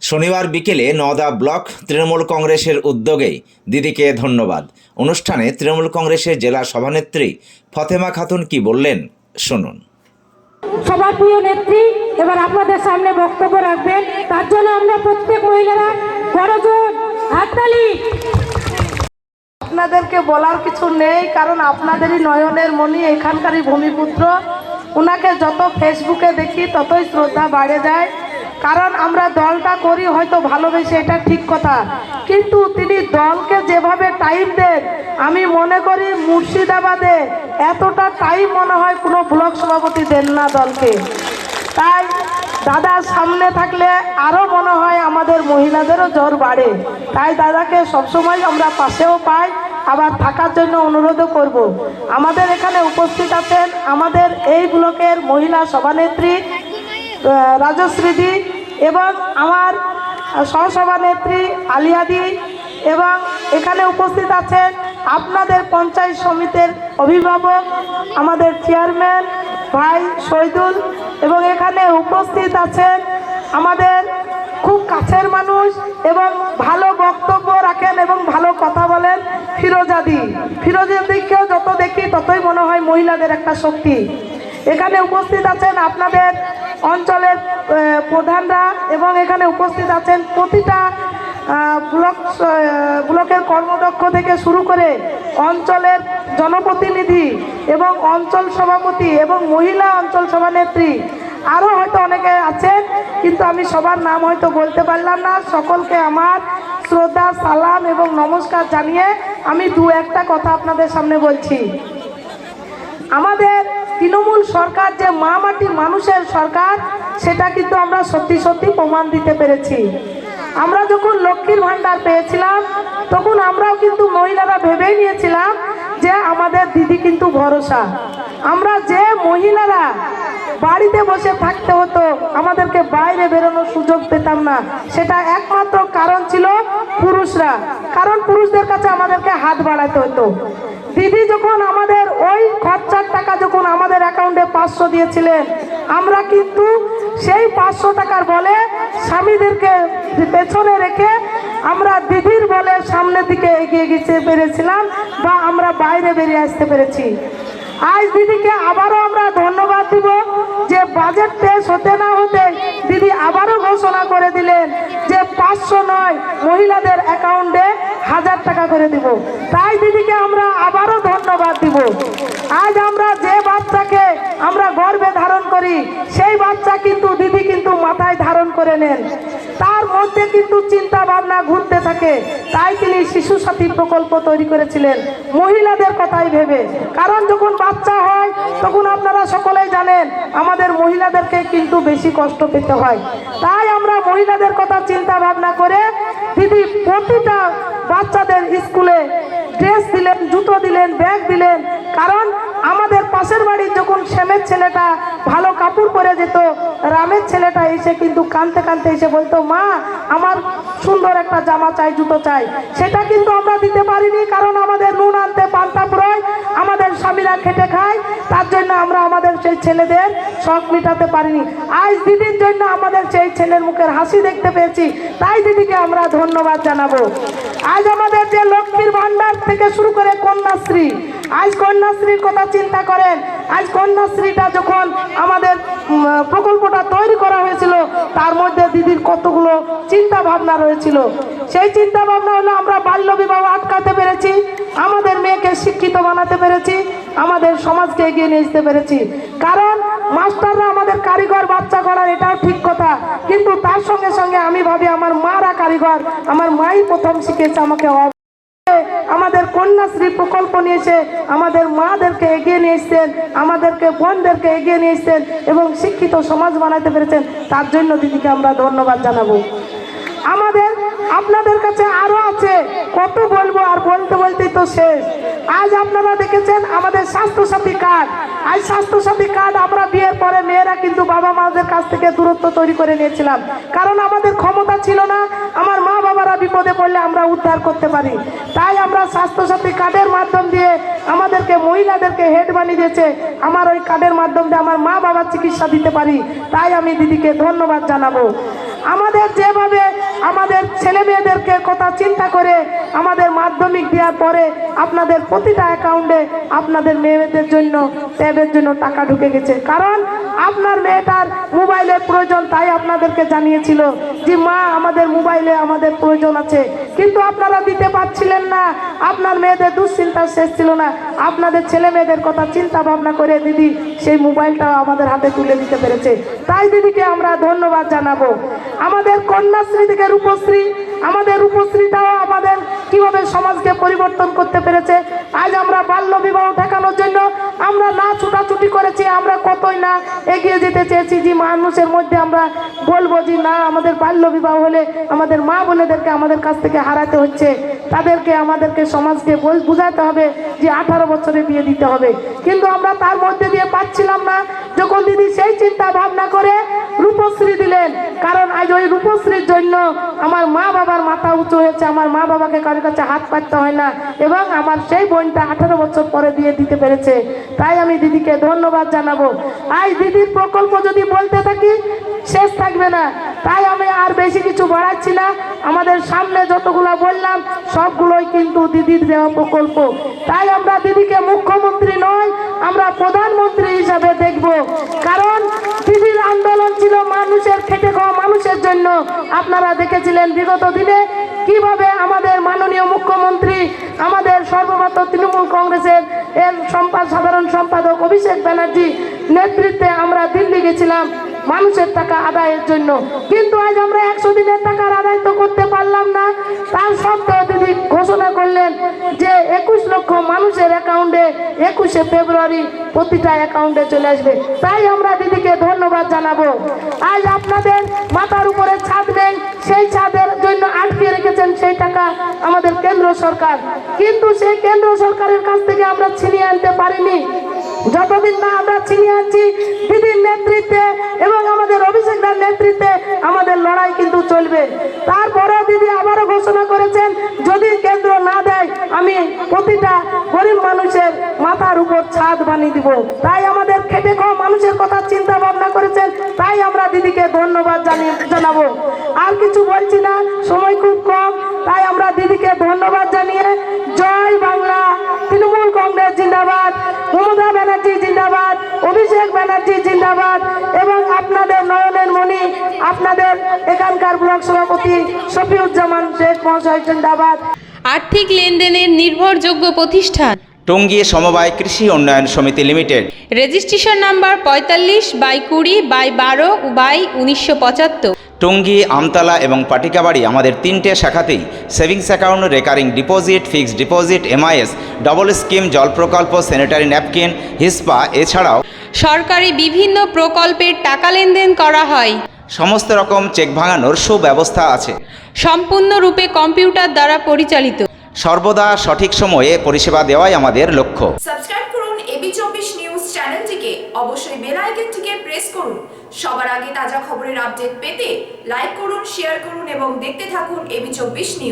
শনিবার বিকেলে নওদা ব্লক তৃণমূল কংগ্রেসের উদ্যোগে দিদিকে ধন্যবাদ অনুষ্ঠানে তৃণমূল কংগ্রেসের জেলা সভানেত্রী ফতেমা খাতুন কি বললেন শুনুন। সবার প্রিয় নেত্রী এবার আপনাদের সামনে বক্তব্য রাখবেন, তার জন্য আমরা প্রত্যেক মহিলারা করজোড়ে হাততালি। আপনাদেরকে বলার কিছু নেই, কারণ আপনাদেরই নয়নের মণি, এখানকারই ভূমিপুত্র। ওনাকে যত ফেসবুকে দেখি ততই শ্রদ্ধা বাড়ে যায়, কারণ আমরা দলটা করি হয়তো ভালোবেসে, এটা ঠিক কথা, কিন্তু তিনি দলকে যেভাবে টাইম দেন আমি মনে করি মুর্শিদাবাদে এতটা টাইম মনে হয় কোনো ব্লক সভাপতি দেন না দলকে। তাই দাদার সামনে থাকলে আরও মনে হয় আমাদের মহিলাদেরও জোর বাড়ে। তাই দাদাকে সবসময় আমরা পাশেও পাই, আবার থাকার জন্য অনুরোধও করব। আমাদের এখানে উপস্থিত আছেন আমাদের এই ব্লকের মহিলা সভানেত্রী রাজশ্রীদি এবং আমার সহসভানেত্রী আলিয়াদি, এবং এখানে উপস্থিত আছেন আপনাদের পঞ্চায়েত সমিতির অভিভাবক আমাদের চেয়ারম্যান ভাই শহীদুল, এবং এখানে উপস্থিত আছেন আমাদের খুব কাছের মানুষ এবং ভালো বক্তব্য রাখেন এবং ভালো কথা বলেন ফিরোজাদিকেও যত দেখি ততই মনে হয় মহিলাদের একটা শক্তি। এখানে উপস্থিত আছেন আপনাদের অঞ্চলের প্রধানরা, এবং এখানে উপস্থিত আছেন প্রতিটা ব্লকের কর্মদক্ষ থেকে শুরু করে অঞ্চলের জনপ্রতিনিধি এবং অঞ্চল সভাপতি এবং মহিলা অঞ্চল সভানেত্রী, আরও হয়তো অনেকে আছেন কিন্তু আমি সবার নাম হয়তো বলতে পারলাম না। সকলকে আমার শ্রদ্ধা, সালাম এবং নমস্কার জানিয়ে আমি দু একটা কথা আপনাদের সামনে বলছি। আমাদের তৃণমূল সরকার যে মা মাটি মানুষের সরকার, সেটা কিন্তু আমরা সত্যি সত্যি প্রমাণ দিতে পেরেছি। আমরা যখন লক্ষ্মীর ভাণ্ডার পেয়েছিলাম তখন আমরাও কিন্তু মহিলারা ভেবেই নিয়েছিলাম যে আমাদের দিদি কিন্তু ভরসা। আমরা যে মহিলারা বাড়িতে বসে থাকতে হতো, আমাদেরকে বাইরে বেরোনোর সুযোগ পেতাম না, সেটা একমাত্র কারণ ছিল পুরুষরা, কারণ পুরুষদের কাছে আমাদেরকে হাত বাড়াতে হতো। দিদি যখন আমাদের ওই খরচার টাকা যখন আমাদের অ্যাকাউন্টে 500 দিয়েছিলেন, আমরা কিন্তু সেই 500 টাকার বলে স্বামীদেরকে পেছনে রেখে আমরা দিদির বলে সামনের দিকে এগিয়ে গেতে পেরেছিলাম, বা আমরা বাইরে বেরিয়ে আসতে পেরেছি। আজ দিদিকে আবারও আমরা ধন্যবাদ দিব যে বাজেট পেশ হতে না হতে দিদি আবারও ঘোষণা করে দিলেন যে 500 নয়, মহিলাদের অ্যাকাউন্টে 1000 টাকা করে দিব। তাই দিদিকে আমরা আবারও ধন্যবাদ দিব। আজ আমরা যে বাচ্চাকে আমরা গর্ভে ধারণ করি, সেই বাচ্চা কিন্তু দিদি কিন্তু মাথায় ধারণ করে নেন, তার মধ্যে কিন্তু চিন্তা ভাবনা ঘুরতে থাকে। তাই তিনি শিশু সাথী প্রকল্প তৈরি করেছিলেন মহিলাদের কথাই ভেবে, কারণ যখন বাচ্চা হয় তখন আপনারা সকলেই জানেন আমাদের মহিলাদেরকে কিন্তু বেশি কষ্ট পেতে হয়। তাই আমরা মহিলাদের কথা চিন্তা ভাবনা করে দিদি প্রতিটা বাচ্চাদের স্কুলে ড্রেস দিলেন, জুতো দিলেন, ব্যাগ দিলেন। কারণ আমাদের পাশের বাড়ির যখন শ্যামের ছেলেটা ভালো কাপড় পরে যেত, রামের ছেলেটা এসে কিন্তু কাঁদতে কাঁদতে এসে বলতো, মা আমার সুন্দর একটা জামা চাই, জুতো চাই। সেটা কিন্তু আমরা দিতে পারিনি, কারণ আমাদের নুন আনতে পান্তা পুরোয়, আমাদের স্বামীরা খেটে খায়, তার জন্য আমরা আমাদের সেই ছেলেদের শখ মেটাতে পারিনি। আজ দিদির জন্য আমাদের সেই ছেলের মুখের হাসি দেখতে পেয়েছি, তাই দিদিকে আমরা ধন্যবাদ জানাবো। আজ আমাদের যে লক্ষ্মীর ভাণ্ডার থেকে শুরু করে কন্যাশ্রী, আজ কন্যাশ্রীর কথা চিন্তা করেন। আজ কন্যাশ্রীটা যখন আমাদের প্রকল্পটা তৈরি করা হয়েছিল, তার মধ্যে দিদির কতগুলো চিন্তা ভাবনা রয়েছিল। সেই চিন্তা ভাবনা হলো আমরা বাল্য বিবাহ আটকাতে পেরেছি, আমাদের মেয়েকে শিক্ষিত বানাতে পেরেছি, আমাদের সমাজকে এগিয়ে নিয়ে যেতে পেরেছি। কারণ মাস্টাররা আমাদের কারিগর বাচ্চা করার, এটাও ঠিক কথা, কিন্তু তার সঙ্গে সঙ্গে আমি ভাবি আমার মারা কারিগর, আমার মাই প্রথম শিখেছে আমাকে। আমাদের কন্যাশ্রী প্রকল্প নিয়েছে, আমাদের মাদেরকে এগিয়ে নিয়ে এসছেন, আমাদেরকে বোনদেরকে এগিয়ে নিয়ে এসছেন এবং শিক্ষিত সমাজ বানাতে পেরেছেন। তার জন্য দিদিকে আমরা ধন্যবাদ জানাবো। আমাদের আপনাদের কাছে আরো আছে, কত বলবো, আর বলতে বলতেই তো শেষ। আজ আপনারা দেখেছেন আমাদের স্বাস্থ্যসাথী কার্ড। আজ স্বাস্থ্যসাথী কার্ড আমরা বিয়ের পরে মেয়েরা কিন্তু বাবা মাদের কাছ থেকে দূরত্ব তৈরি করে নিয়েছিলাম, কারণ আমাদের ক্ষমতা ছিল না আমার মা বাবারা বিপদে পড়লে আমরা উদ্ধার করতে পারি। তাই আমরা স্বাস্থ্যসাথী কার্ডের মাধ্যম দিয়ে আমাদেরকে মহিলাদেরকে হেড বানিয়ে দিয়েছে, আমার ওই কার্ডের মাধ্যম দিয়ে আমার মা বাবার চিকিৎসা দিতে পারি। তাই আমি দিদিকে ধন্যবাদ জানাবো। আমাদের যেভাবে আমাদের ছেলে মেয়েদেরকে কথা চিন্তা করে আমাদের মাধ্যমিক দেওয়ার পরে আপনাদের প্রতিটা অ্যাকাউন্টে আপনাদের মেয়েদের জন্য ট্যাবের জন্য টাকা ঢুকে গেছে, কারণ আপনার মেয়েটার মোবাইলের প্রয়োজন, তাই আপনাদেরকে জানিয়েছিল যে মা আমাদের মোবাইলে আমাদের প্রয়োজন আছে, কিন্তু আপনারা দিতে পারছিলেন না। আপনার মেয়েদের দুশ্চিন্তা শেষ ছিল না। আপনাদের ছেলে মেয়েদের কথা চিন্তা ভাবনা করে দিদি সেই মোবাইলটাও আমাদের হাতে তুলে দিতে পেরেছে, তাই দিদিকে আমরা ধন্যবাদ জানাবো। আমাদের কন্যাশ্রী থেকে রূপশ্রী, আমাদের রূপশ্রীটাও আমাদের কিভাবে সমাজকে পরিবর্তন করতে পেরেছে। আজ আমরা বাল্য বিবাহ ঠেকানোর জন্য আমরা না ছুটাছুটি করেছি, আমরা কতই না এগিয়ে যেতে চেয়েছি যে মানুষের মধ্যে আমরা বলবো যে না, আমাদের বাল্য বিবাহ হলে আমাদের মা বোনেদেরকে আমাদের কাছ থেকে হারাতে হচ্ছে, তাদেরকে আমাদেরকে সমাজকে বুঝাতে হবে যে 18 বছরে বিয়ে দিতে হবে, কিন্তু আমরা তার মধ্যে দিয়ে পাচ্ছিলাম না। যখন দিদি সেই চিন্তা ভাবনা করে রূপশ্রী দিলেন, কারণ আজ ওই রূপশ্রীর জন্য আমার মা বাবার মাথা উঁচু হয়েছে, আমার মা বাবাকে কারোর কাছে হাত পাততে হয় না, এবং আমার সেই বোনটা 18 বছর পরে বিয়ে দিতে পেরেছে, তাই আমি দিদিকে ধন্যবাদ জানাবো। আজ দিদির প্রকল্প যদি বলতে থাকি শেষ থাকবে না, তাই আমি আর বেশি কিছু বাড়াচ্ছি না। আমাদের সামনে যতগুলো বললাম সবগুলোই কিন্তু দিদির দেওয়া প্রকল্প, তাই আমরা দিদিকে মুখ্যমন্ত্রী নয়, আমরা প্রধানমন্ত্রী হিসাবে দেখব, কারণ দিদির আন্দোলন ছিল মানুষের, খেটে খাওয়া মানুষের জন্য। আপনারা দেখেছিলেন বিগত দিনে কিভাবে আমাদের মাননীয় মুখ্যমন্ত্রী, আমাদের সর্বপ্রথম তৃণমূল কংগ্রেসের সাধারণ সম্পাদক অভিষেক ব্যানার্জি নেতৃত্বে আমরা দিল্লি গেছিলাম মানুষের টাকা আদায়ের জন্য, কিন্তু আজ আমরা 100 দিনের টাকার আদায় তো করতে পারলাম না। তার সত্ত্বেও দিদি ঘোষণা করলেন যে 21 লক্ষ মানুষের অ্যাকাউন্টে 21শে ফেব্রুয়ারি প্রতিটা অ্যাকাউন্টে চলে আসবে, তাই আমরা দিদিকে ধন্যবাদ জানাবো। আজ আপনাদের মাথার উপরে ছাদ নেই, সেই ছাদের জন্য আটকে রেখেছেন সেই টাকা আমাদের কেন্দ্র সরকার, কিন্তু সেই কেন্দ্র সরকারের কাছ থেকে আমরা ছিনিয়ে আনতে পারিনি। যতদিন না আমরা ছিনিয়ে আনছি দিদির নেতৃত্বে এবং আমাদের অভিষেকদার নেতৃত্বে আমাদের লড়াই কিন্তু চলবে। তারপরে দিদি আবারও ঘোষণা করেছেন যদি কেন্দ্র না দেয় আমি প্রতিটা গরিব মানুষের মাথার উপর ছাদ বানিয়ে দিব, তাই আমাদের খেটে খাওয়া মানুষের কথা চিন্তা ভাবনা করেছেন, তাই আমরা দিদিকে ধন্যবাদ জানাবো। আর কিছু বলছি না, সময় খুব কম, তাই আমরা দিদিকে ধন্যবাদ জানিয়ে জয় বাংলা, তৃণমূল কংগ্রেস জিন্দাবাদ, মমতা ব্যানার্জি জিন্দাবাদ, অভিষেক ব্যানার্জি জিন্দাবাদ, এবং আপনাদের নয়নের মণি আপনাদের এখানকার ব্লক সভাপতি শফিউজ্জামান শেখ মহাশয় জিন্দাবাদ। আর্থিক লেনদেনের নির্ভরযোগ্য প্রতিষ্ঠান টঙ্গী সমবায় কৃষি উন্নয়ন সমিতি limited, registration number 45/20/1975। Tongi, Amtala এবং পাটিকাবাড়ি আমাদের 3টে শাখাতেই savings account, recurring deposit, fixed deposit, MIS, double scheme, জল প্রকল্প, স্যানিটারি ন্যাপকিন, হিসপা, এছাড়াও সরকারি বিভিন্ন প্রকল্পের টাকা লেনদেন করা হয়। সমস্ত রকম চেক ভাঙানোর সুব্যবস্থা আছে। সম্পূর্ণরূপে কম্পিউটার দ্বারা পরিচালিত। সর্বদা সঠিক সময়ে পরিষেবা দেওয়াই আমাদের লক্ষ্য। সাবস্ক্রাইব করুন AB24 নিউজ চ্যানেলটিকে, অবশ্যই বেল আইকনটিকে প্রেস করুন। সবার আগে তাজা খবরের আপডেট পেতে লাইক করুন, শেয়ার করুন এবং দেখতে থাকুন AB24 নিউজ।